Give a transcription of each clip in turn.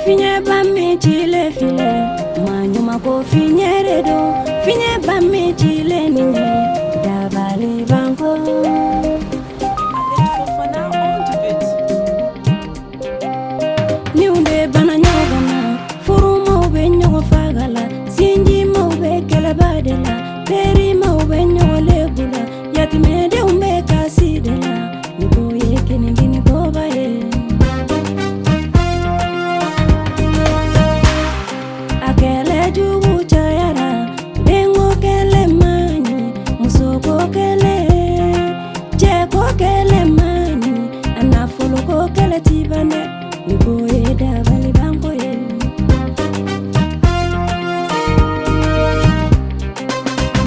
Finye bami chile file, manyuma ko finye redo. Finye bami chile nini, dabali banko. Niumbe bana nyogana, furu maube nyogo fagala, sinji maube kele badela, peri maube nyogo lebula, yatime de umbe kasidela, nipo yeke ningini boba ye. Akele jugu chayara, dengo kele mani, musoko kele, cheko kele mani, anafolo ko kele tibane, nipo ye dabali banko ye.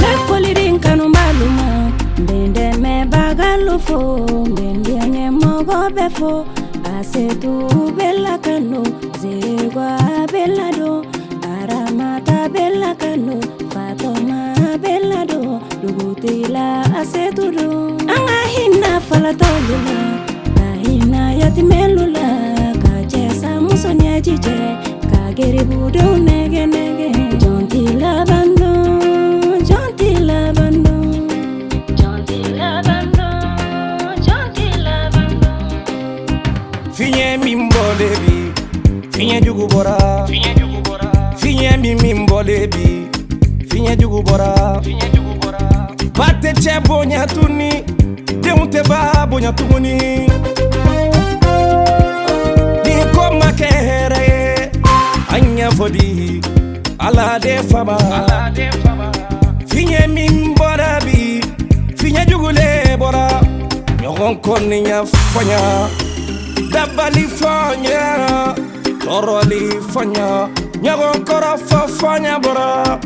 Lefoli rinkanu maluma, mbende me bagalufo, mbende anye mogo befo, asetu bella kano, zegwa bella do. Aramata bella kano, Fatoma bella do, Lugutila asetudo. Anga hina falatolula, kahina yatimelula, kachesa musonia jije, kageri budo nege nege. Jontila bando, jontila bando, jontila bando, jontila bando. Finye mimbolebi, finye jugubora, finye jugubora. Finye mimbolebi, finye jugubora, finye jugubora. Bate che bonya tuni, de unte ba bonya tuni. Di koma kere, anya fodi, ala de fama, ala de fama. Finye mimbolebi, finye jugule bora, nyogon koni nya fanya, dabali fanya, toroli fanya. Nyago kora fa fanya bora,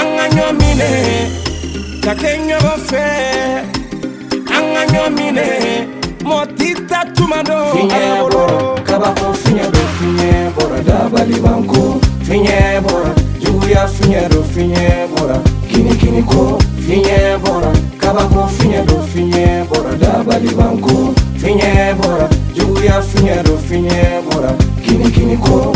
anga nyomine, kake nyogo fe, anga nyomine, motita tumado. Finye bora, kabako finye do finye bora, dabali banko. Finye bora, juya finye do finye bora, kini kini ko. Finye bora, kabako finye do finye bora, dabali banko. Finye bora, juya finye do finye bora, kini kini ko.